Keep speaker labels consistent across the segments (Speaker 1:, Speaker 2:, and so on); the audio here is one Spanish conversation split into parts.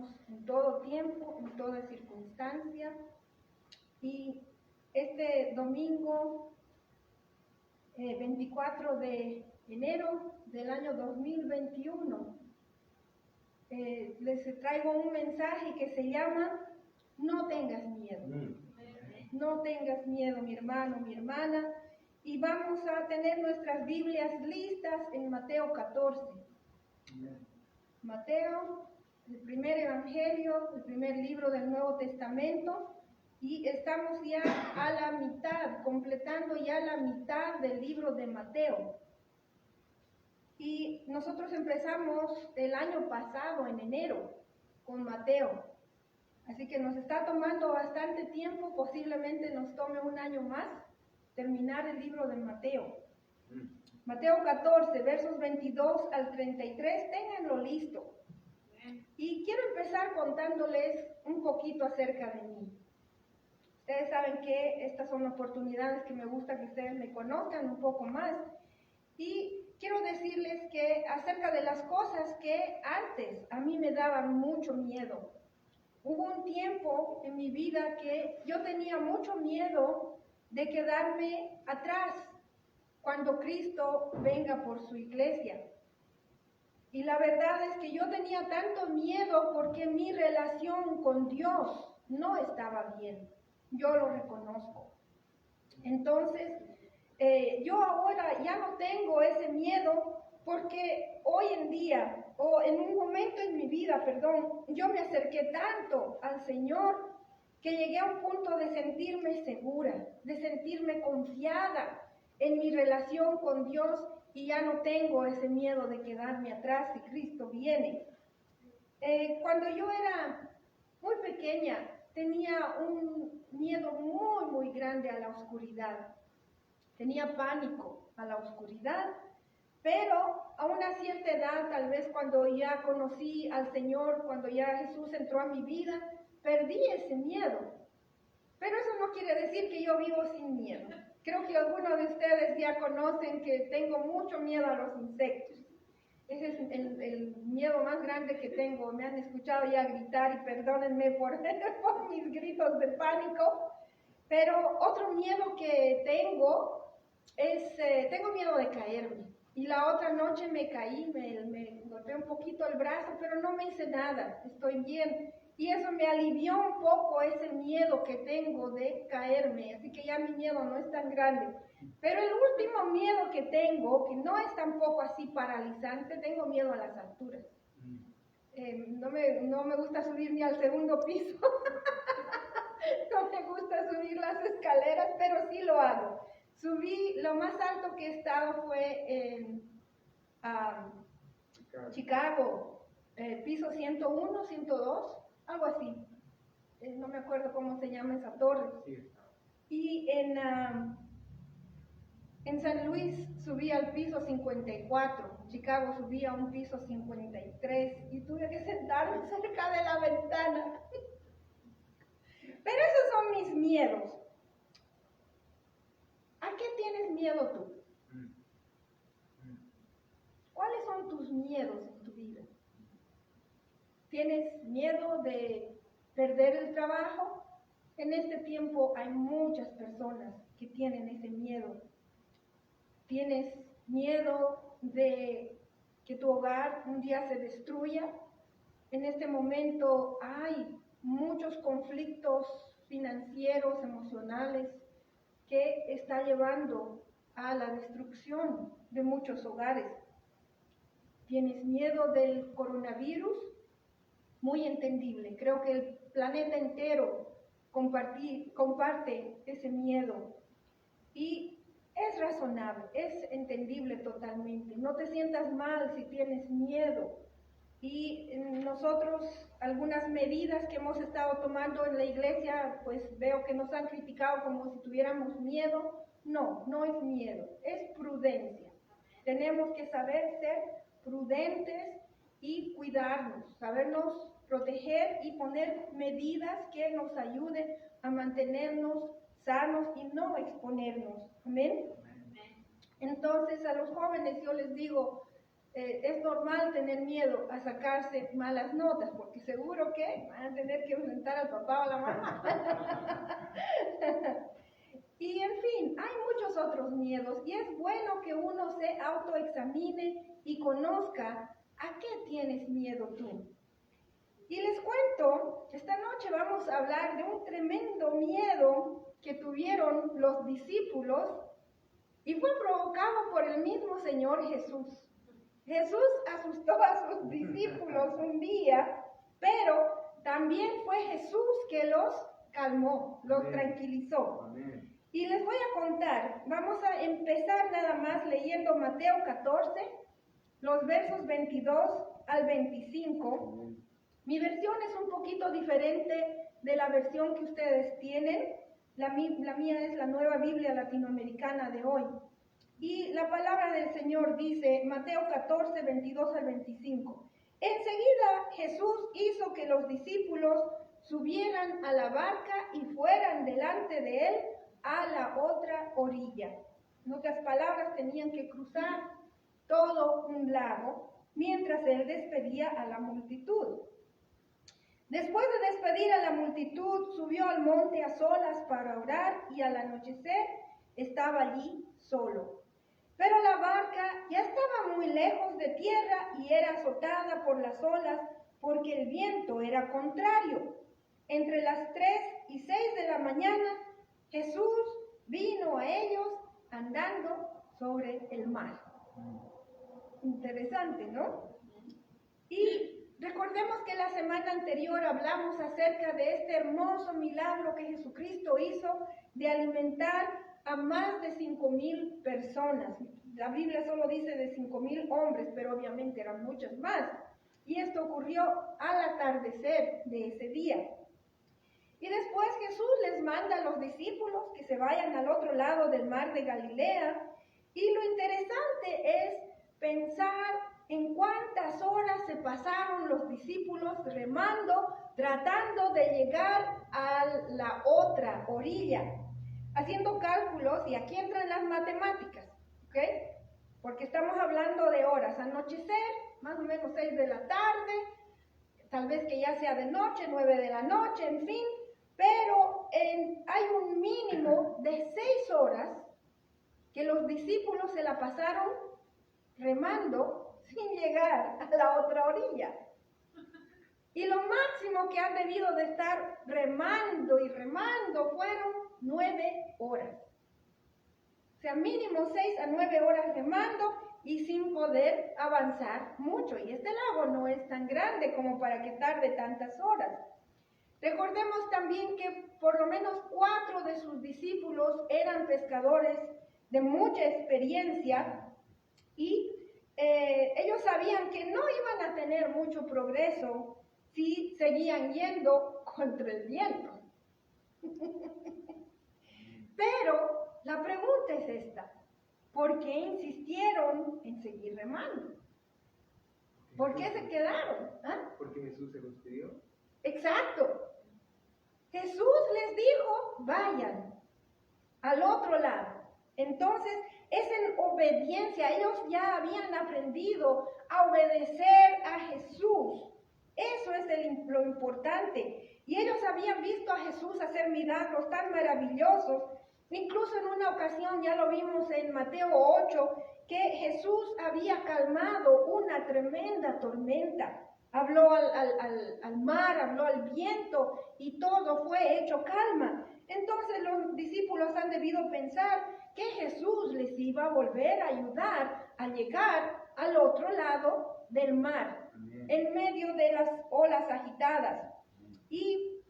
Speaker 1: ayudamos en todo tiempo, en toda circunstancia. Y este domingo 24 de enero del año 2021, les traigo un mensaje que se llama No tengas miedo. No tengas miedo, mi hermano, mi hermana. Y vamos a tener nuestras Biblias listas en Mateo 14. Mateo, el primer evangelio, el primer libro del Nuevo Testamento. Y estamos ya a la mitad, completando ya la mitad del libro de Mateo. Y nosotros empezamos el año pasado, en enero, con Mateo. Así que nos está tomando bastante tiempo, posiblemente nos tome un año más terminar el libro de Mateo. Mateo 14, versos 22 al 33, ténganlo listo. Y quiero empezar contándoles un poquito acerca de mí. Ustedes saben que estas son oportunidades que me gusta que ustedes me conozcan un poco más. Y quiero decirles que acerca de las cosas que antes a mí me daban mucho miedo. Hubo un tiempo en mi vida que yo tenía mucho miedo de quedarme atrás cuando Cristo venga por su iglesia. Y la verdad es que yo tenía tanto miedo porque mi relación con Dios no estaba bien. Yo lo reconozco. Entonces, yo ahora ya no tengo ese miedo porque hoy en día, o en un momento en mi vida, yo me acerqué tanto al Señor que llegué a un punto de sentirme segura, de sentirme confiada en mi relación con Dios y ya no tengo ese miedo de quedarme atrás si Cristo viene. Cuando yo era muy pequeña, tenía un miedo muy, muy grande a la oscuridad. Tenía pánico a la oscuridad, pero a una cierta edad, tal vez cuando ya conocí al Señor, cuando ya Jesús entró a mi vida, perdí ese miedo. Pero eso no quiere decir que yo vivo sin miedo. Creo que algunos de ustedes ya conocen que tengo mucho miedo a los insectos. Ese es el miedo más grande que tengo. Me han escuchado ya gritar y perdónenme por mis gritos de pánico. Pero otro miedo que tengo es, tengo miedo de caerme. Y la otra noche me caí, me golpeé un poquito el brazo, pero no me hice nada, estoy bien. Y eso me alivió un poco ese miedo que tengo de caerme, así que ya mi miedo no es tan grande. Pero el último miedo que tengo, que no es tampoco así paralizante, tengo miedo a las alturas. No me gusta subir ni al segundo piso, no me gusta subir las escaleras, pero sí lo hago. Subí, lo más alto que he estado fue en Chicago, piso 101, 102, algo así. No me acuerdo cómo se llama esa torre. Y en San Luis subí al piso 54, en Chicago subí a un piso 53 y tuve que sentarme cerca de la ventana. Pero esos son mis miedos. ¿A qué tienes miedo tú? ¿Cuáles son tus miedos en tu vida? ¿Tienes miedo de perder el trabajo? En este tiempo hay muchas personas que tienen ese miedo. ¿Tienes miedo de que tu hogar un día se destruya? En este momento hay muchos conflictos financieros, emocionales, que está llevando a la destrucción de muchos hogares. ¿Tienes miedo del coronavirus? Muy entendible. Creo que el planeta entero comparte ese miedo. Y es razonable, es entendible totalmente. No te sientas mal si tienes miedo. Y nosotros, algunas medidas que hemos estado tomando en la iglesia, pues veo que nos han criticado como si tuviéramos miedo. No, no es miedo, es prudencia. Tenemos que saber ser prudentes y cuidarnos, sabernos proteger y poner medidas que nos ayuden a mantenernos sanos y no exponernos. Amén. Entonces a los jóvenes yo les digo, es normal tener miedo a sacarse malas notas, porque seguro que van a tener que enfrentar al papá o a la mamá. Y en fin, hay muchos otros miedos y es bueno que uno se autoexamine y conozca a qué tienes miedo tú. Y les cuento, esta noche vamos a hablar de un tremendo miedo que tuvieron los discípulos y fue provocado por el mismo Señor Jesús. Jesús asustó a sus discípulos un día, pero también fue Jesús que los calmó, los tranquilizó. Amén. Y les voy a contar, vamos a empezar nada más leyendo Mateo 14, los versos 22 al 25. Mi versión es un poquito diferente de la versión que ustedes tienen. La mía es la Nueva Biblia Latinoamericana de hoy. Y la palabra del Señor dice, Mateo 14, 22 al 25. Enseguida Jesús hizo que los discípulos subieran a la barca y fueran delante de él a la otra orilla. En otras palabras, tenían que cruzar todo un lago mientras él despedía a la multitud. Después de despedir a la multitud, subió al monte a solas para orar y al anochecer estaba allí solo. Pero la barca ya estaba muy lejos de tierra y era azotada por las olas porque el viento era contrario. Entre las 3 y 6 de la mañana, Jesús vino a ellos andando sobre el mar. Interesante, ¿no? Y recordemos que la semana anterior hablamos acerca de este hermoso milagro que Jesucristo hizo de alimentar a más de 5,000 personas. La Biblia solo dice de 5,000 hombres, pero obviamente eran muchas más. Y esto ocurrió al atardecer de ese día. Y después Jesús les manda a los discípulos que se vayan al otro lado del mar de Galilea. Y lo interesante es pensar en cuántas horas se pasaron los discípulos remando, tratando de llegar a la otra orilla, haciendo cálculos, y aquí entran las matemáticas, ¿ok? Porque estamos hablando de horas, anochecer, más o menos 6 de la tarde, tal vez que ya sea de noche, 9 de la noche, en fin, pero hay un mínimo de 6 horas que los discípulos se la pasaron remando sin llegar a la otra orilla. Y lo máximo que han debido de estar remando y remando fueron 9 horas. O sea, mínimo 6 a 9 horas remando y sin poder avanzar mucho. Y este lago no es tan grande como para que tarde tantas horas. Recordemos también que por lo menos 4 de sus discípulos eran pescadores de mucha experiencia y ellos sabían que no iban a tener mucho progreso si seguían yendo contra el viento. Pero la pregunta es esta: ¿por qué insistieron en seguir remando? ¿Por qué se quedaron? ¿Ah?
Speaker 2: Porque Jesús se los pidió.
Speaker 1: Exacto. Jesús les dijo, vayan al otro lado. Entonces, es en obediencia. Ellos ya habían aprendido a obedecer a Jesús. Eso es lo importante. Y ellos habían visto a Jesús hacer milagros tan maravillosos. Incluso en una ocasión, ya lo vimos en Mateo 8, que Jesús había calmado una tremenda tormenta. Habló al mar, habló al viento y todo fue hecho calma. Entonces los discípulos han debido pensar que Jesús les iba a volver a ayudar a llegar al otro lado del mar, en medio de las olas agitadas. Y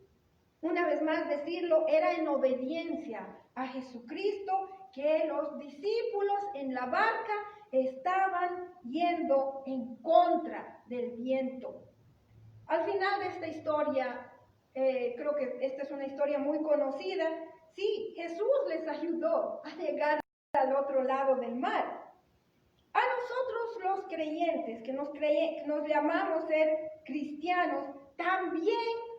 Speaker 1: una vez más decirlo, era en obediencia a Jesucristo que los discípulos en la barca estaban yendo en contra del viento. Al final de esta historia, creo que esta es una historia muy conocida, sí, Jesús les ayudó a llegar al otro lado del mar. A nosotros los creyentes, que nos llamamos ser cristianos, también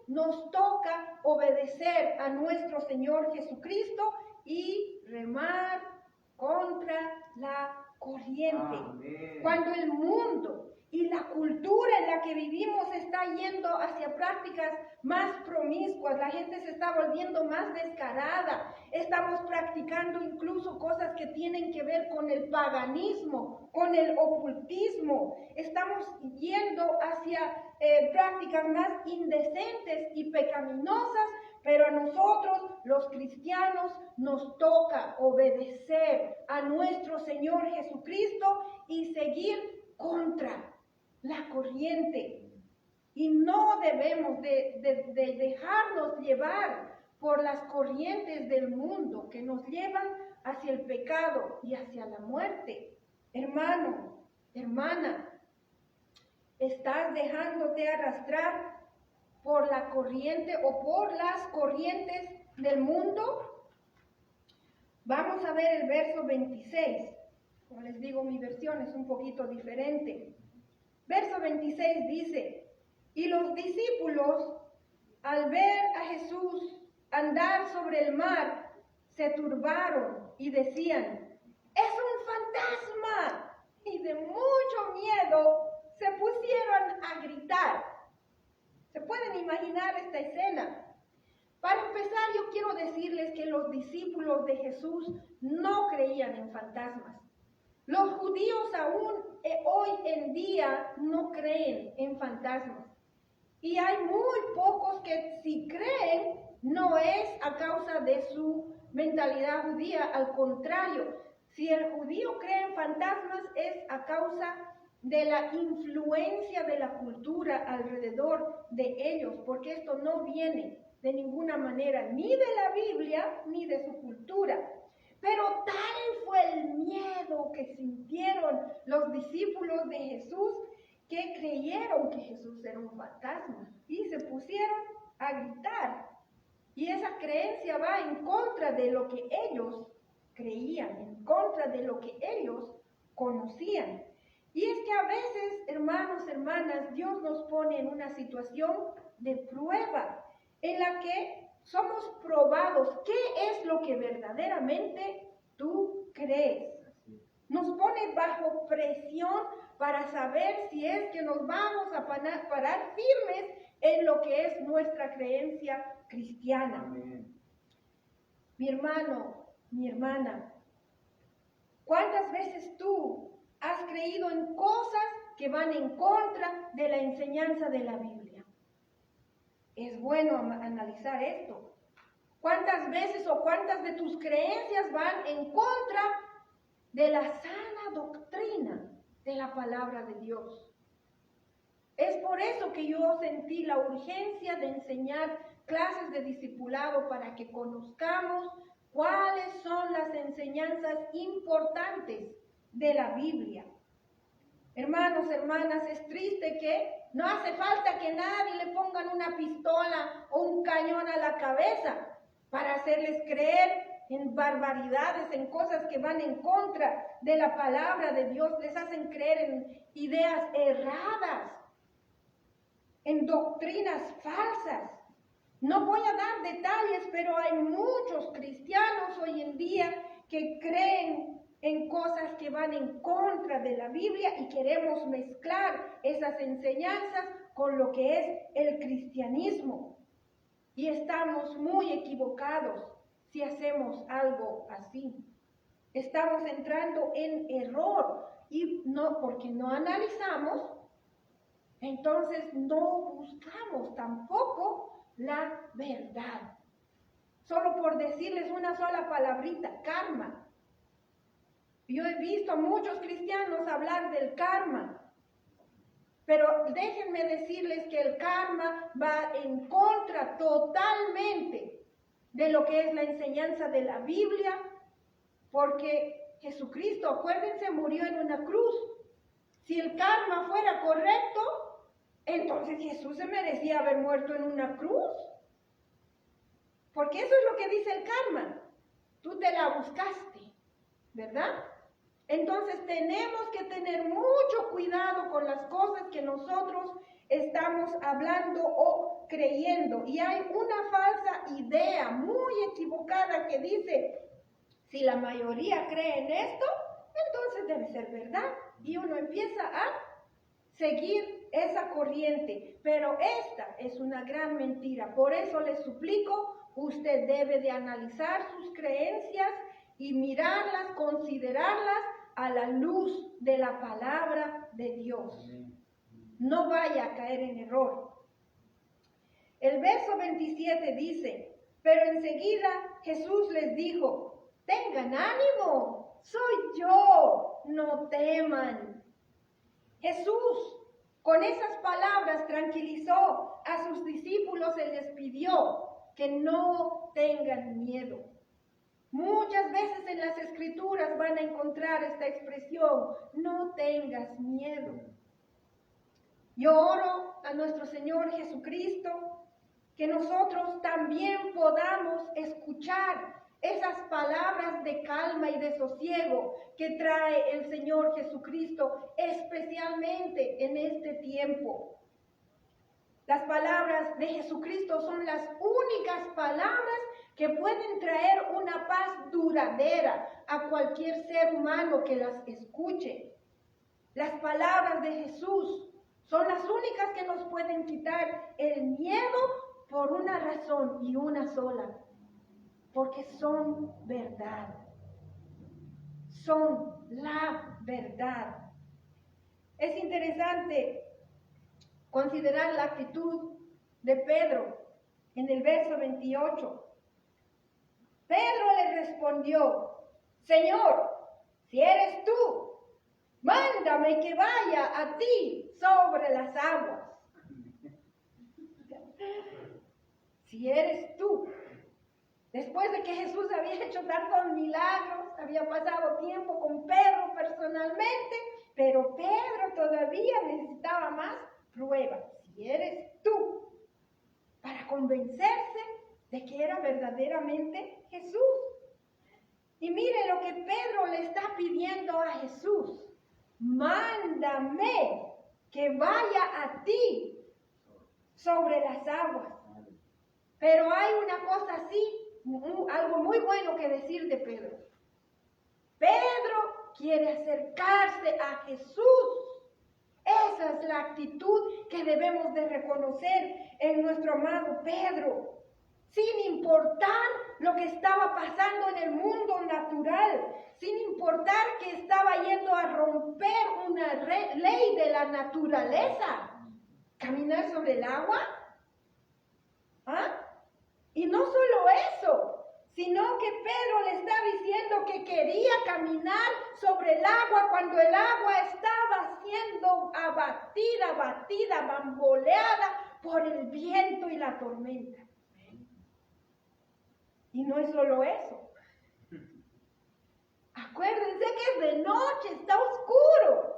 Speaker 1: nos toca obedecer a nuestro Señor Jesucristo y remar contra la corriente.
Speaker 2: Amén.
Speaker 1: Cuando el mundo y la cultura en la que vivimos está yendo hacia prácticas más promiscuas, la gente se está volviendo más descarada, estamos practicando incluso cosas que tienen que ver con el paganismo, con el ocultismo, estamos yendo hacia prácticas más indecentes y pecaminosas, pero a nosotros, los cristianos, nos toca obedecer a nuestro Señor Jesucristo y seguir contra la corriente. Y no debemos de dejarnos llevar por las corrientes del mundo que nos llevan hacia el pecado y hacia la muerte. Hermano, hermana, ¿estás dejándote arrastrar por la corriente o por las corrientes del mundo? Vamos a ver el verso 26. Como les digo, mi versión es un poquito diferente. Verso 26 dice: y los discípulos, al ver a Jesús andar sobre el mar, se turbaron y decían: ¡es un fantasma! Y de mucho miedo se pusieron a gritar. ¿Se pueden imaginar esta escena? Para empezar, yo quiero decirles que los discípulos de Jesús no creían en fantasmas. Los judíos aún hoy en día no creen en fantasmas. Y hay muy pocos que si creen, no es a causa de su mentalidad judía. Al contrario, si el judío cree en fantasmas es a causa de la influencia de la cultura alrededor de ellos, porque esto no viene de ninguna manera ni de la Biblia ni de su cultura. Pero tal fue el miedo que sintieron los discípulos de Jesús que creyeron que Jesús era un fantasma y se pusieron a gritar. Y esa creencia va en contra de lo que ellos creían, en contra de lo que ellos conocían. Y es que a veces, hermanos, hermanas, Dios nos pone en una situación de prueba en la que somos probados. ¿Qué es lo que verdaderamente tú crees? Nos pone bajo presión para saber si es que nos vamos a parar firmes en lo que es nuestra creencia cristiana.
Speaker 2: Amén.
Speaker 1: Mi hermano, mi hermana, ¿cuántas veces tú has creído en cosas que van en contra de la enseñanza de la Biblia? Es bueno analizar esto. ¿Cuántas veces o cuántas de tus creencias van en contra de la sana doctrina de la palabra de Dios? Es por eso que yo sentí la urgencia de enseñar clases de discipulado para que conozcamos cuáles son las enseñanzas importantes de la Biblia. Hermanos, hermanas, es triste que no hace falta que nadie le pongan una pistola o un cañón a la cabeza para hacerles creer en barbaridades, en cosas que van en contra de la palabra de Dios. Les hacen creer en ideas erradas, en doctrinas falsas. No voy a dar detalles, pero hay muchos cristianos hoy en día que creen en cosas que van en contra de la Biblia y queremos mezclar esas enseñanzas con lo que es el cristianismo. Y estamos muy equivocados si hacemos algo así. Estamos entrando en error y no, porque no analizamos, entonces no buscamos tampoco la verdad. Solo por decirles una sola palabrita, karma. Yo he visto a muchos cristianos hablar del karma, pero déjenme decirles que el karma va en contra totalmente de lo que es la enseñanza de la Biblia, porque Jesucristo, acuérdense, murió en una cruz. Si el karma fuera correcto, entonces Jesús se merecía haber muerto en una cruz. Porque eso es lo que dice el karma. Tú te la buscaste, ¿verdad? Entonces tenemos que tener mucho cuidado con las cosas que nosotros estamos hablando o creyendo. Y hay una falsa idea muy equivocada que dice: si la mayoría cree en esto, entonces debe ser verdad. Y uno empieza a seguir esa corriente. Pero esta es una gran mentira. Por eso les suplico, usted debe de analizar sus creencias y mirarlas, considerarlas a la luz de la palabra de Dios. No vaya a caer en error. El verso 27 dice, pero enseguida Jesús les dijo, tengan ánimo, soy yo, no teman. Jesús, con esas palabras, tranquilizó a sus discípulos y les pidió que no tengan miedo. Muchas veces en las Escrituras van a encontrar esta expresión, no tengas miedo. Yo oro a nuestro Señor Jesucristo que nosotros también podamos escuchar esas palabras de calma y de sosiego que trae el Señor Jesucristo, especialmente en este tiempo. Las palabras de Jesucristo son las únicas palabras que pueden traer una paz duradera a cualquier ser humano que las escuche. Las palabras de Jesús son las únicas que nos pueden quitar el miedo por una razón y una sola, porque son verdad. Son la verdad. Es interesante considerar la actitud de Pedro en el verso 28. Pedro le respondió, Señor, si eres tú, mándame que vaya a ti sobre las aguas. Si eres tú. Después de que Jesús había hecho tantos milagros, había pasado tiempo con Pedro personalmente, pero Pedro todavía necesitaba más pruebas. Si eres tú, para convencerse de que era verdaderamente Jesús. Y mire lo que Pedro le está pidiendo a Jesús. Mándame que vaya a ti sobre las aguas. Pero hay una cosa así, algo muy bueno que decir de Pedro. Pedro quiere acercarse a Jesús. Esa es la actitud que debemos de reconocer en nuestro amado Pedro. Sin importar lo que estaba pasando en el mundo natural, sin importar que estaba yendo a romper una ley de la naturaleza. Caminar sobre el agua. ¿Ah? Y no solo eso, sino que Pedro le está diciendo que quería caminar sobre el agua cuando el agua estaba siendo abatida, bamboleada por el viento y la tormenta. Y no es solo eso. Acuérdense que es de noche, está oscuro.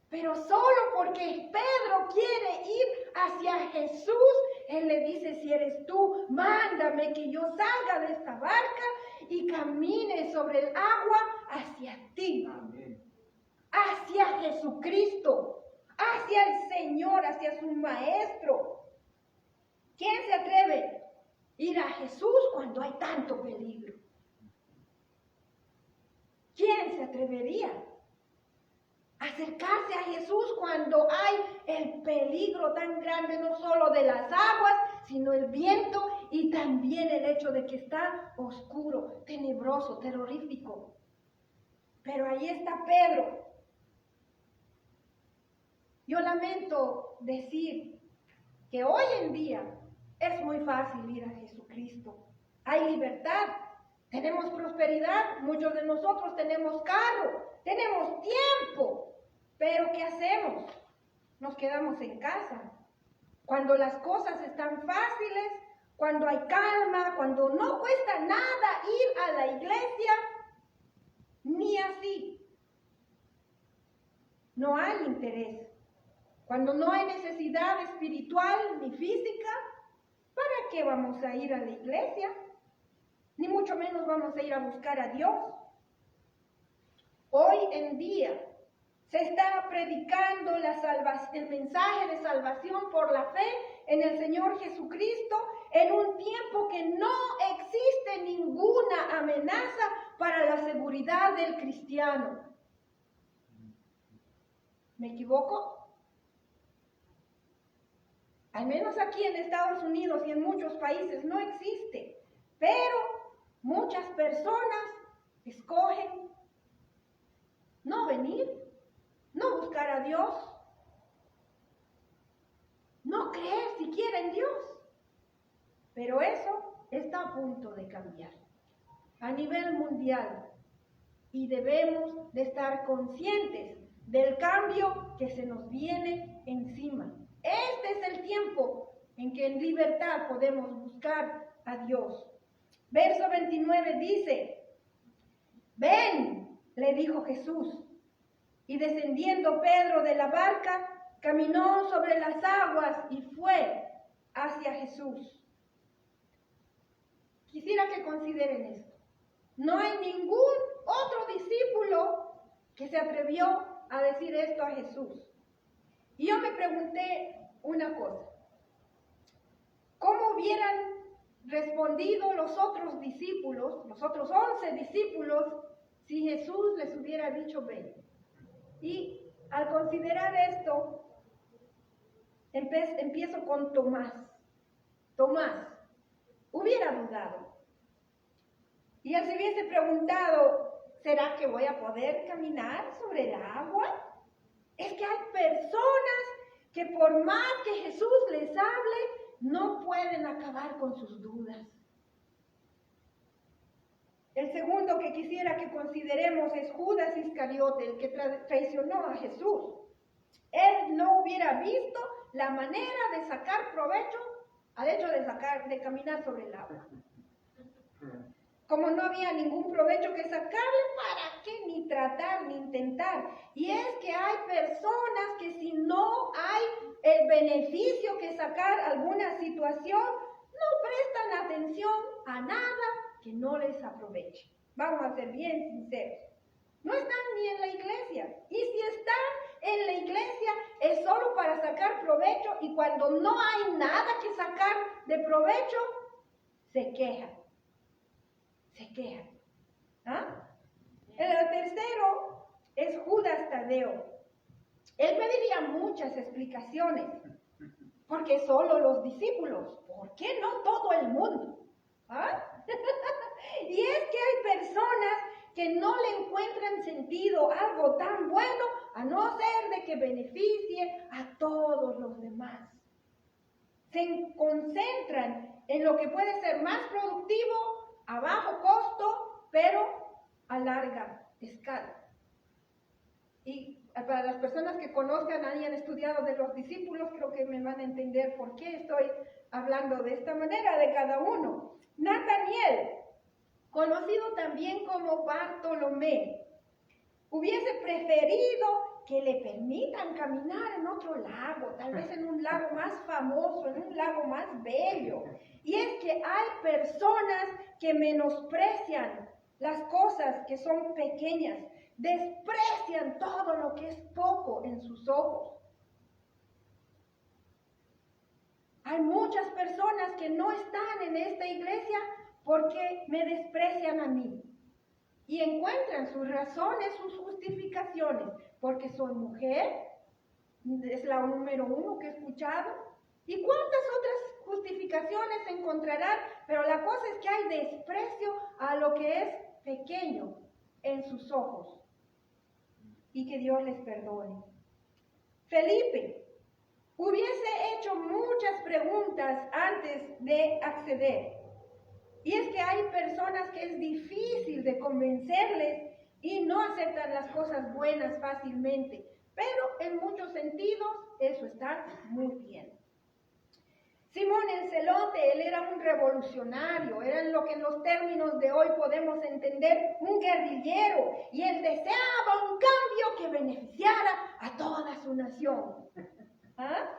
Speaker 1: Pero solo porque Pedro quiere ir hacia Jesús, él le dice, si eres tú, mándame que yo salga de esta barca y camine sobre el agua hacia ti. Amén. Hacia Jesucristo, hacia el Señor, hacia su Maestro. ¿Quién se atreve a ir a Jesús cuando hay tanto peligro? ¿Quién se atrevería a acercarse a Jesús cuando hay el peligro tan grande, no solo de las aguas, sino el viento y también el hecho de que está oscuro, tenebroso, terrorífico? Pero ahí está Pedro. Yo lamento decir que hoy en día es muy fácil ir a Jesucristo. Hay libertad, tenemos prosperidad, muchos de nosotros tenemos carro, tenemos tiempo. Pero ¿qué hacemos? Nos quedamos en casa. Cuando las cosas están fáciles, cuando hay calma, cuando no cuesta nada ir a la iglesia, ni así. No hay interés. Cuando no hay necesidad espiritual ni física, ¿para qué vamos a ir a la iglesia? Ni mucho menos vamos a ir a buscar a Dios. Hoy en día se está predicando el mensaje de salvación por la fe en el Señor Jesucristo en un tiempo que no existe ninguna amenaza para la seguridad del cristiano. ¿Me equivoco? Al menos aquí en Estados Unidos y en muchos países no existe, pero muchas personas escogen no venir, no buscar a Dios, no creer siquiera en Dios. Pero eso está a punto de cambiar a nivel mundial y debemos de estar conscientes del cambio que se nos viene encima. Este es el tiempo en que en libertad podemos buscar a Dios. Verso 29 dice: ven, le dijo Jesús, y descendiendo Pedro de la barca, caminó sobre las aguas y fue hacia Jesús. Quisiera que consideren esto. No hay ningún otro discípulo que se atrevió a decir esto a Jesús. Y yo me pregunté una cosa: ¿cómo hubieran respondido los otros discípulos, los otros 11 discípulos, si Jesús les hubiera dicho ven? Y al considerar esto, empiezo con Tomás. Tomás hubiera dudado. Y él se hubiese preguntado: ¿será que voy a poder caminar sobre el agua? Es que hay personas que por más que Jesús les hable, no pueden acabar con sus dudas. El segundo que quisiera que consideremos es Judas Iscariote, el que traicionó a Jesús. Él no hubiera visto la manera de sacar provecho al hecho de caminar sobre el agua. Como no había ningún provecho que sacarle, ¿para qué ni tratar ni intentar? Y es que hay personas que si no hay el beneficio que sacar alguna situación, no prestan atención a nada que no les aproveche. Vamos a ser bien sinceros. No están ni en la iglesia. Y si están en la iglesia es solo para sacar provecho, y cuando no hay nada que sacar de provecho, se quejan. Se quejan. ¿Ah? El tercero es Judas Tadeo. Él pediría muchas explicaciones. ¿Por qué solo los discípulos? ¿Por qué no todo el mundo? ¿Ah? Y es que hay personas que no le encuentran sentido a algo tan bueno, a no ser de que beneficie a todos los demás. Se concentran en lo que puede ser más productivo, a bajo costo, pero a larga escala. Y para las personas que conozcan, hayan estudiado de los discípulos, creo que me van a entender por qué estoy hablando de esta manera de cada uno. Nataniel, conocido también como Bartolomé, hubiese preferido que le permitan caminar en otro lago, tal vez en un lago más famoso, en un lago más bello. Y es que hay personas que menosprecian las cosas que son pequeñas, desprecian todo lo que es poco en sus ojos. Hay muchas personas que no están en esta iglesia porque me desprecian a mí. Y encuentran sus razones, sus justificaciones, porque soy mujer, es la número 1 que he escuchado. ¿Y cuántas otras justificaciones encontrarán? Pero la cosa es que hay desprecio a lo que es pequeño en sus ojos. Y que Dios les perdone. Felipe hubiese hecho muchas preguntas antes de acceder. Y es que hay personas que es difícil de convencerles y no aceptan las cosas buenas fácilmente. Pero en muchos sentidos eso está muy bien. Simón el Celote, él era un revolucionario, era en lo que en los términos de hoy podemos entender un guerrillero, y él deseaba un cambio que beneficiara a toda su nación. ¿Ah?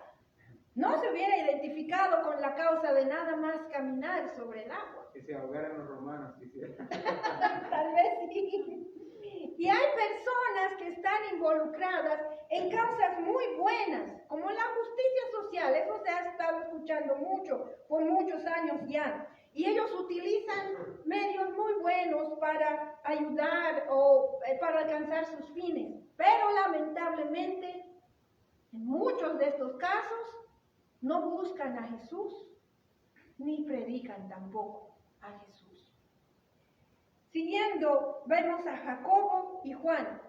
Speaker 1: No se hubiera identificado con la causa de nada más caminar sobre el agua.
Speaker 2: Que se ahogaran los romanos, quisiera.
Speaker 1: Tal vez sí. Y hay personas que están involucradas en causas muy buenas, como la justicia social. Eso se ha estado escuchando mucho, por muchos años ya. y ellos utilizan medios muy buenos para ayudar o para alcanzar sus fines. Pero lamentablemente, en muchos de estos casos, no buscan a Jesús, ni predican tampoco a Jesús. Siguiendo, vemos a Jacobo y Juan.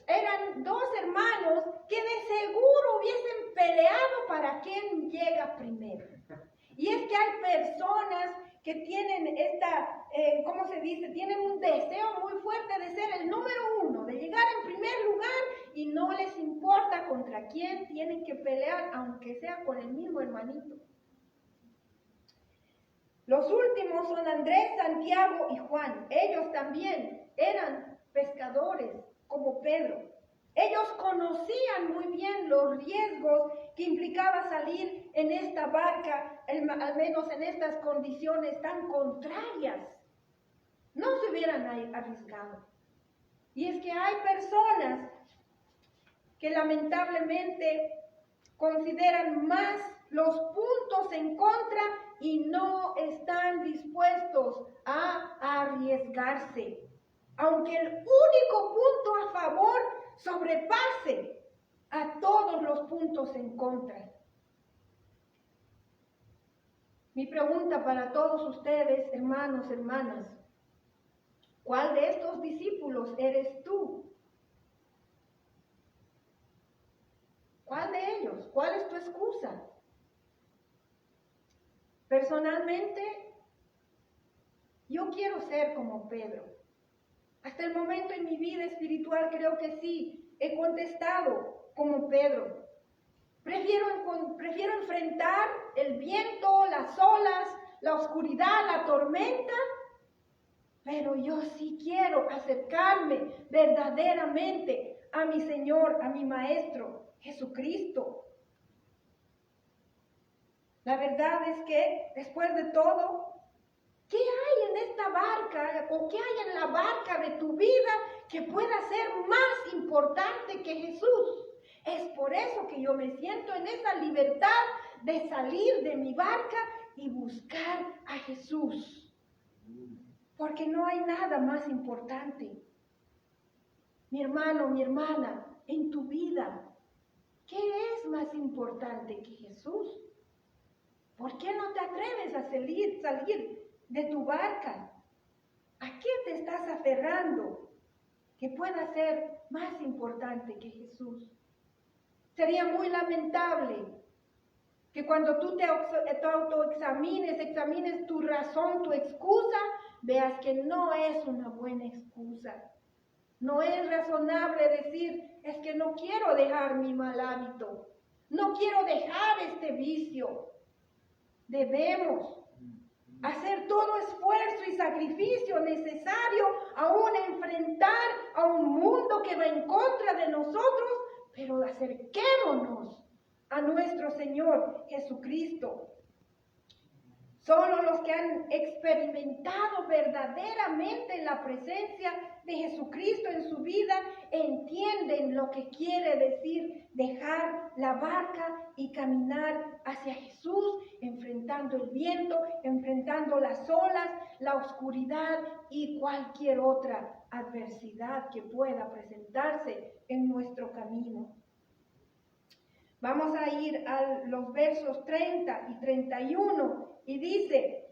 Speaker 1: Eran dos hermanos que de seguro hubiesen peleado para quién llega primero. Y es que hay personas que tienen ¿cómo se dice? Tienen un deseo muy fuerte de ser el número uno, de llegar en primer lugar y no les importa contra quién tienen que pelear, aunque sea con el mismo hermanito. Los últimos son Andrés, Santiago y Juan. Ellos también eran pescadores como Pedro. Ellos conocían muy bien los riesgos que implicaba salir en esta barca, al menos en estas condiciones tan contrarias. No se hubieran arriesgado. Y es que hay personas que lamentablemente consideran más los puntos en contra y no están dispuestos a arriesgarse, aunque el único punto a favor sobrepase a todos los puntos en contra. Mi pregunta para todos ustedes, hermanos, hermanas, ¿cuál de estos discípulos eres tú? ¿Cuál de ellos? ¿Cuál es tu excusa? Personalmente, yo quiero ser como Pedro. Hasta el momento en mi vida espiritual creo que sí, he contestado como Pedro. Prefiero enfrentar el viento, las olas, la oscuridad, la tormenta, pero yo sí quiero acercarme verdaderamente a mi Señor, a mi Maestro, Jesucristo. La verdad es que, después de todo, ¿qué hay en esta barca o qué hay en la barca de tu vida que pueda ser más importante que Jesús? Es por eso que yo me siento en esa libertad de salir de mi barca y buscar a Jesús. Porque no hay nada más importante. Mi hermano, mi hermana, en tu vida, ¿qué es más importante que Jesús? ¿Por qué no te atreves a salir de tu barca? ¿A qué te estás aferrando que pueda ser más importante que Jesús? Sería muy lamentable que cuando tú te autoexamines, examines tu razón, tu excusa, veas que no es una buena excusa. No es razonable decir, es que no quiero dejar mi mal hábito, no quiero dejar este vicio. Debemos hacer todo esfuerzo y sacrificio necesario aún enfrentar a un mundo que va en contra de nosotros, pero acerquémonos a nuestro Señor Jesucristo. Solo los que han experimentado verdaderamente la presencia de Jesucristo en su vida entienden lo que quiere decir dejar la barca y caminar hacia Jesús, enfrentando el viento, enfrentando las olas, la oscuridad y cualquier otra adversidad que pueda presentarse en nuestro camino. Vamos a ir a los versos 30 y 31 y dice,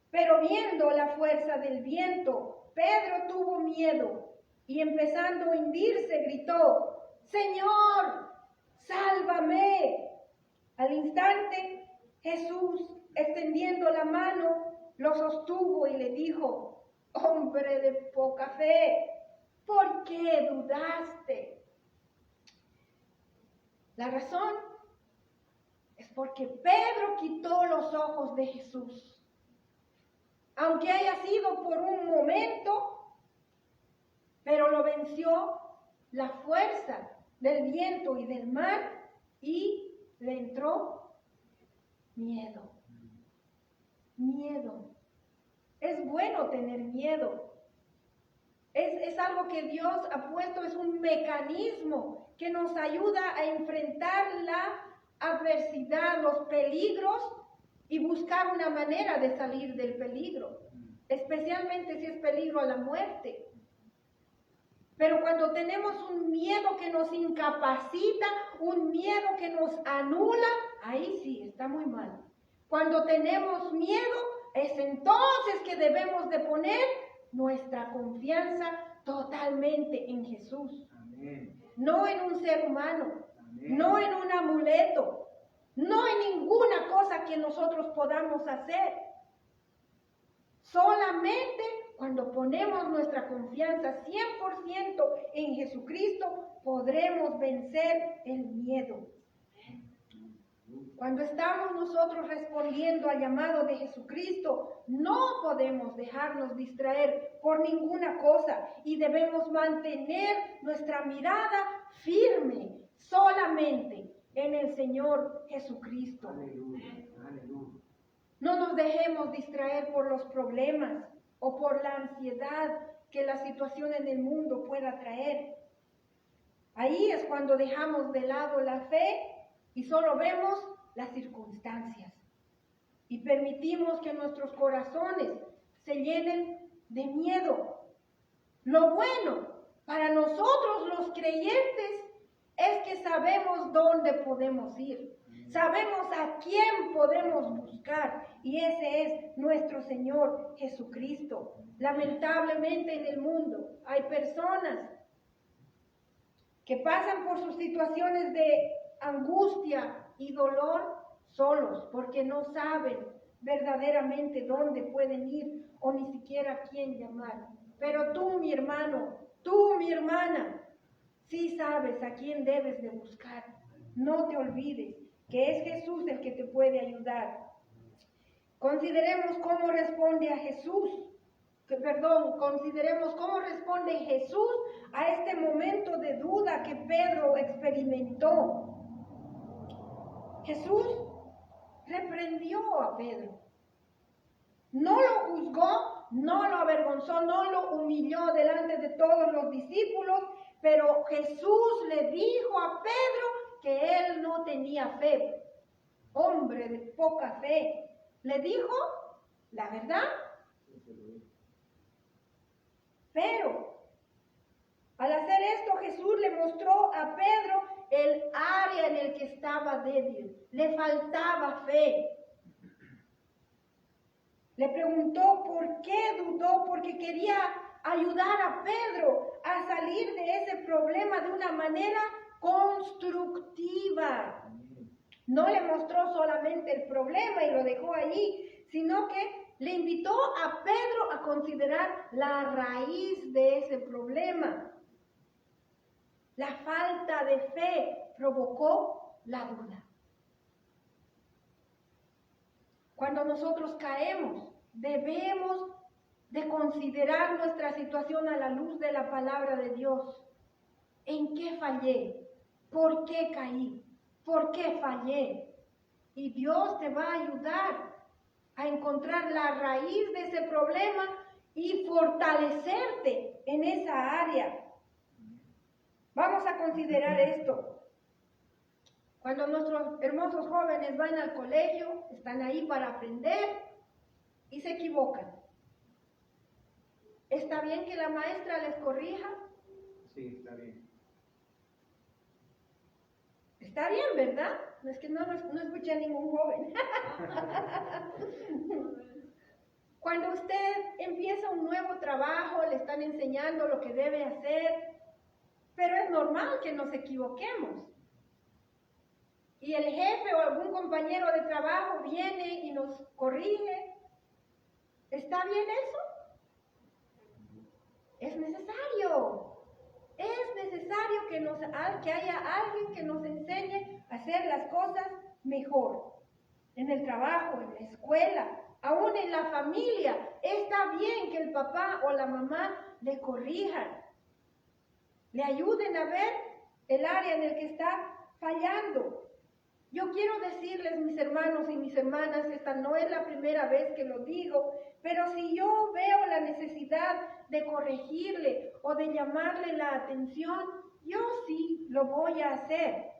Speaker 1: pero viendo la fuerza del viento, Pedro tuvo miedo y empezando a hundirse gritó, Señor, sálvame. Al instante Jesús, extendiendo la mano, lo sostuvo y le dijo, hombre de poca fe, ¿por qué dudaste? La razón es porque Pedro quitó los ojos de Jesús. Aunque haya sido por un momento, pero lo venció la fuerza del viento y del mar y le entró miedo. Miedo. Es bueno tener miedo. Es algo que Dios ha puesto, es un mecanismo que nos ayuda a enfrentar la adversidad, los peligros y buscar una manera de salir del peligro, especialmente si es peligro a la muerte. Pero cuando tenemos un miedo que nos incapacita, un miedo que nos anula, ahí sí está muy mal. Cuando tenemos miedo, es entonces que debemos de poner nuestra confianza totalmente en Jesús.
Speaker 2: Amén.
Speaker 1: No en un ser humano,
Speaker 2: Amén.
Speaker 1: no en un amuleto, no en ninguna cosa que nosotros podamos hacer. Solamente cuando ponemos nuestra confianza 100% en Jesucristo, podremos vencer el miedo. Cuando estamos nosotros respondiendo al llamado de Jesucristo, no podemos dejarnos distraer por ninguna cosa y debemos mantener nuestra mirada firme solamente en el Señor Jesucristo.
Speaker 2: Aleluya. Aleluya.
Speaker 1: No nos dejemos distraer por los problemas o por la ansiedad que la situación en el mundo pueda traer. Ahí es cuando dejamos de lado la fe y solo vemos las circunstancias y permitimos que nuestros corazones se llenen de miedo. Lo bueno para nosotros los creyentes es que sabemos dónde podemos ir, sabemos a quién podemos buscar y ese es nuestro Señor Jesucristo. Lamentablemente en el mundo hay personas que pasan por sus situaciones de angustia y dolor solos, porque no saben verdaderamente dónde pueden ir o ni siquiera a quién llamar. Pero tú, mi hermano, tú, mi hermana, sí sabes a quién debes de buscar. No te olvides que es Jesús el que te puede ayudar. Consideremos cómo responde Jesús a este momento de duda que Pedro experimentó. Jesús reprendió a Pedro. No lo juzgó, no lo avergonzó, no lo humilló delante de todos los discípulos, pero Jesús le dijo a Pedro que él no tenía fe. Hombre de poca fe. Le dijo la verdad. Pero al hacer esto, Jesús le mostró a Pedro el área en el que estaba débil. Le faltaba fe. Le preguntó por qué dudó, porque quería ayudar a Pedro a salir de ese problema de una manera constructiva. No le mostró solamente el problema y lo dejó allí, sino que le invitó a Pedro a considerar la raíz de ese problema. La falta de fe provocó la duda. Cuando nosotros caemos, debemos de considerar nuestra situación a la luz de la palabra de Dios. ¿En qué fallé? ¿Por qué caí? ¿Por qué fallé? Y Dios te va a ayudar a encontrar la raíz de ese problema y fortalecerte en esa área. Vamos a considerar esto. Cuando nuestros hermosos jóvenes van al colegio, están ahí para aprender y se equivocan. ¿Está bien que la maestra les corrija?
Speaker 2: Sí, está bien.
Speaker 1: Está bien, ¿verdad? Es que no escuché a ningún joven. Cuando usted empieza un nuevo trabajo, le están enseñando lo que debe hacer, pero es normal que nos equivoquemos. Y el jefe o algún compañero de trabajo viene y nos corrige. ¿Está bien eso? Es necesario. Es necesario que haya alguien que nos enseñe a hacer las cosas mejor. En el trabajo, en la escuela, aún en la familia. Está bien que el papá o la mamá le corrijan. Le ayuden a ver el área en el que está fallando. Yo quiero decirles, mis hermanos y mis hermanas, esta no es la primera vez que lo digo, pero si yo veo la necesidad de corregirle o de llamarle la atención, yo sí lo voy a hacer,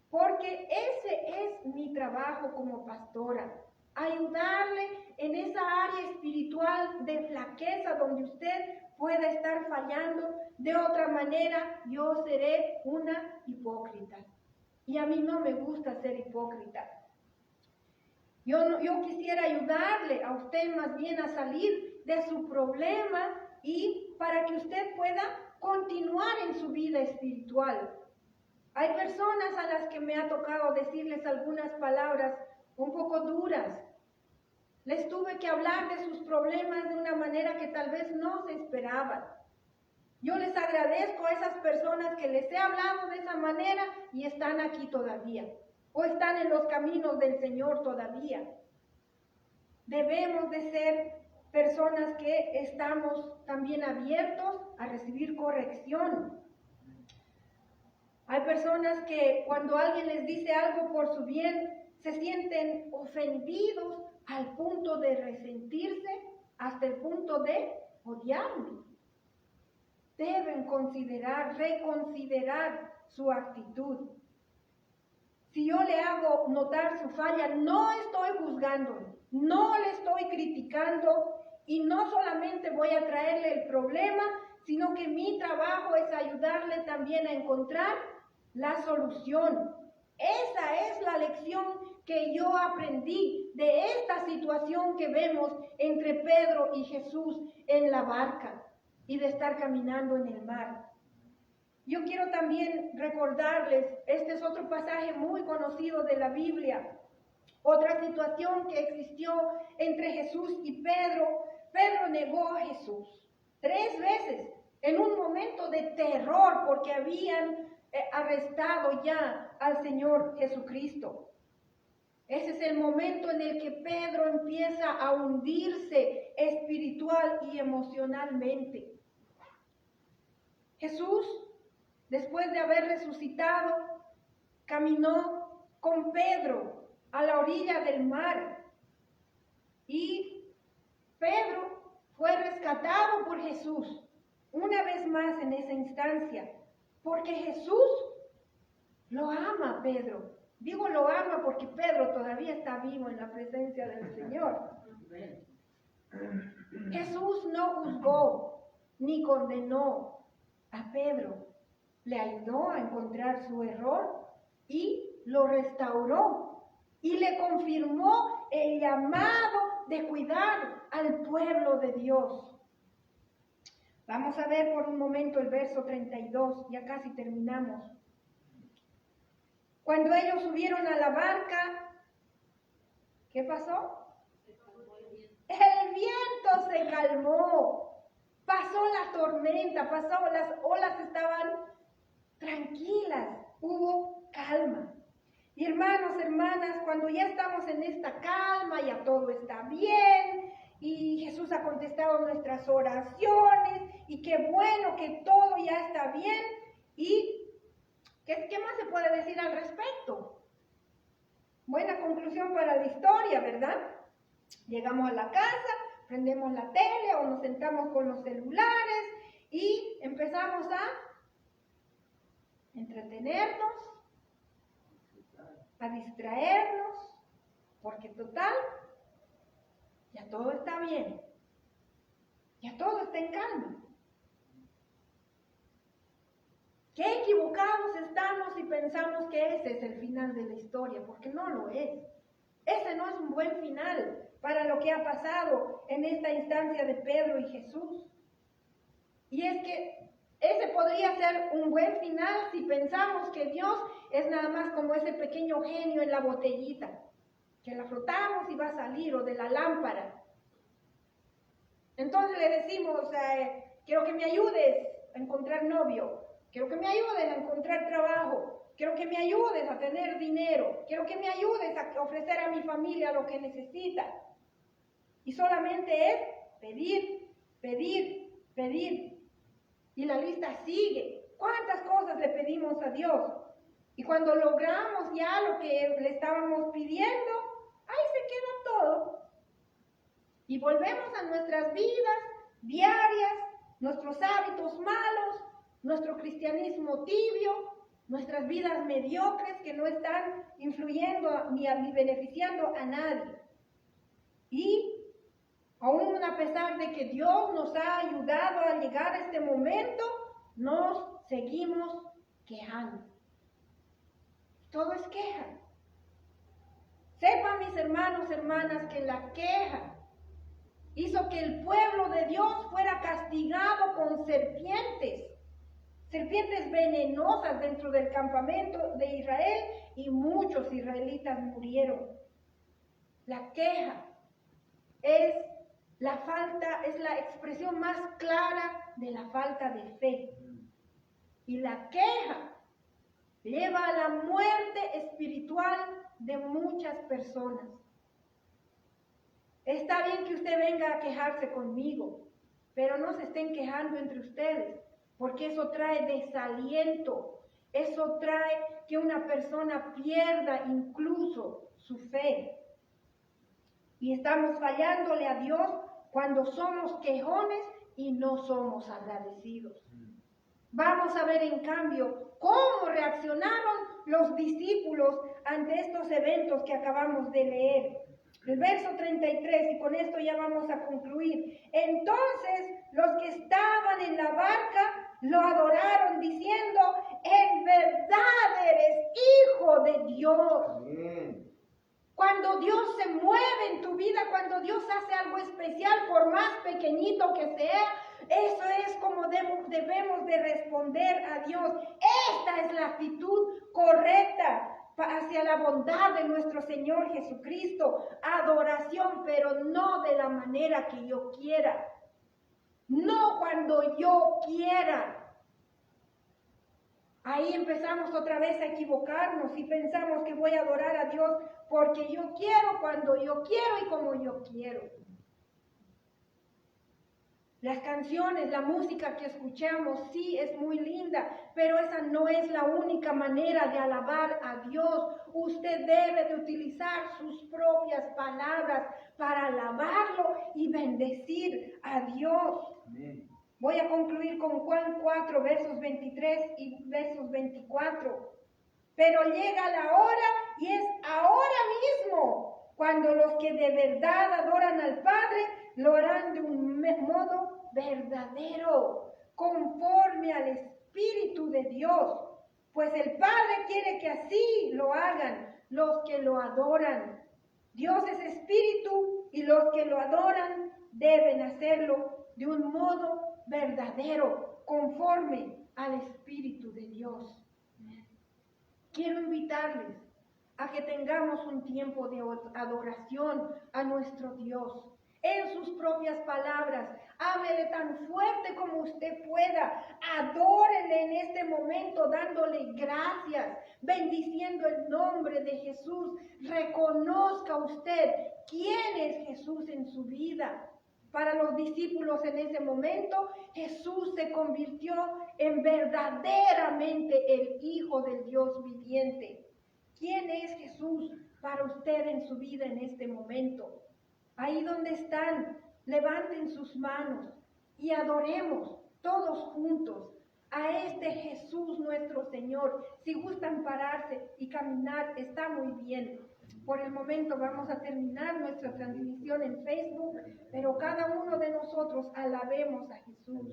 Speaker 1: porque ese es mi trabajo como pastora, ayudarle en esa área espiritual de flaqueza donde usted pueda estar fallando. De otra manera, yo seré una hipócrita. Y a mí no me gusta ser hipócrita. Yo quisiera ayudarle a usted más bien a salir de su problema y para que usted pueda continuar en su vida espiritual. Hay personas a las que me ha tocado decirles algunas palabras un poco duras. Les tuve que hablar de sus problemas de una manera que tal vez no se esperaban. Yo les agradezco a esas personas que les he hablado de esa manera y están aquí todavía, o están en los caminos del Señor todavía. Debemos de ser personas que estamos también abiertos a recibir corrección. Hay personas que cuando alguien les dice algo por su bien, se sienten ofendidos al punto de resentirse, hasta el punto de odiarme. Deben reconsiderar su actitud. Si yo le hago notar su falla, no estoy juzgándole, no le estoy criticando y no solamente voy a traerle el problema, sino que mi trabajo es ayudarle también a encontrar la solución. Esa es la lección que yo aprendí de esta situación que vemos entre Pedro y Jesús en la barca y de estar caminando en el mar. Yo quiero también recordarles, este es otro pasaje muy conocido de la Biblia, otra situación que existió entre Jesús y Pedro. Pedro negó a Jesús 3 veces en un momento de terror porque habían arrestado ya al Señor Jesucristo. Ese es el momento en el que Pedro empieza a hundirse espiritual y emocionalmente. Jesús, después de haber resucitado, caminó con Pedro a la orilla del mar y Pedro fue rescatado por Jesús una vez más en esa instancia, porque Jesús lo ama a Pedro. Digo lo ama porque Pedro todavía está vivo en la presencia del Señor. Jesús no juzgó ni condenó a Pedro. Le ayudó a encontrar su error y lo restauró. Y le confirmó el llamado de cuidar al pueblo de Dios. Vamos a ver por un momento el verso 32, ya casi terminamos. Cuando ellos subieron a la barca, ¿qué pasó? El viento se calmó, pasó la tormenta, las olas estaban tranquilas, hubo calma. Y hermanos, hermanas, cuando ya estamos en esta calma, ya todo está bien, y Jesús ha contestado nuestras oraciones, y qué bueno que todo ya está bien, y ¿qué más se puede decir al respecto? Buena conclusión para la historia, ¿verdad? Llegamos a la casa, prendemos la tele o nos sentamos con los celulares y empezamos a entretenernos, a distraernos, porque total, ya todo está bien, ya todo está en calma. Qué equivocados estamos si pensamos que ese es el final de la historia, porque no lo es. Ese no es un buen final para lo que ha pasado en esta instancia de Pedro y Jesús. Y es que ese podría ser un buen final si pensamos que Dios es nada más como ese pequeño genio en la botellita, que la frotamos y va a salir, o de la lámpara. Entonces le decimos, quiero que me ayudes a encontrar novio, quiero que me ayudes a encontrar trabajo, quiero que me ayudes a tener dinero, quiero que me ayudes a ofrecer a mi familia lo que necesita. Y solamente es pedir, pedir, pedir. Y la lista sigue. ¿Cuántas cosas le pedimos a Dios? Y cuando logramos ya lo que le estábamos pidiendo, ahí se queda todo. Y volvemos a nuestras vidas diarias, nuestros hábitos malos, nuestro cristianismo tibio, nuestras vidas mediocres que no están influyendo ni beneficiando a nadie. a pesar de que Dios nos ha ayudado a llegar a este momento, nos seguimos quejando. Todo es queja. Sepan mis hermanos, hermanas, que la queja hizo que el pueblo de Dios fuera castigado con serpientes venenosas dentro del campamento de Israel, y muchos israelitas murieron. La queja es la expresión más clara de la falta de fe. Y la queja lleva a la muerte espiritual de muchas personas. Está bien que usted venga a quejarse conmigo, pero no se estén quejando entre ustedes, porque eso trae desaliento, eso trae que una persona pierda incluso su fe. Y estamos fallándole a Dios cuando somos quejones y no somos agradecidos. Vamos a ver en cambio cómo reaccionaron los discípulos ante estos eventos que acabamos de leer. El verso 33, y con esto ya vamos a concluir. Entonces los que estaban en la barca lo adoraron diciendo: en verdad eres Hijo de Dios.
Speaker 2: Amén.
Speaker 1: Cuando Dios se mueve en tu vida, cuando Dios hace algo especial, por más pequeñito que sea, eso es como debemos de responder a Dios. Esta es la actitud correcta hacia la bondad de nuestro Señor Jesucristo. Adoración, pero no de la manera que yo quiera. No cuando yo quiera. Ahí empezamos otra vez a equivocarnos y pensamos que voy a adorar a Dios porque yo quiero, cuando yo quiero y como yo quiero. Las canciones, la música que escuchamos, sí, es muy linda, pero esa no es la única manera de alabar a Dios. Usted debe de utilizar sus propias palabras para alabarlo y bendecir a Dios.
Speaker 2: Amén.
Speaker 1: Voy a concluir con Juan 4, versos 23 y versos 24. Pero llega la hora, y es ahora mismo, cuando los que de verdad adoran al Padre lo harán de un modo verdadero, conforme al Espíritu de Dios. Pues el Padre quiere que así lo hagan los que lo adoran. Dios es Espíritu, y los que lo adoran deben hacerlo de un modo verdadero, conforme al Espíritu de Dios. Quiero invitarles a que tengamos un tiempo de adoración a nuestro Dios. En sus propias palabras, háblele tan fuerte como usted pueda. Adórele en este momento, dándole gracias, bendiciendo el nombre de Jesús. Reconozca usted quién es Jesús en su vida. Para los discípulos en ese momento, Jesús se convirtió en verdaderamente el Hijo del Dios viviente. ¿Quién es Jesús para usted en su vida en este momento? Ahí donde están, levanten sus manos y adoremos todos juntos a este Jesús nuestro Señor. Si gustan pararse y caminar, está muy bien. Por el momento vamos a terminar nuestra transmisión en Facebook, pero cada uno de nosotros alabemos a Jesús.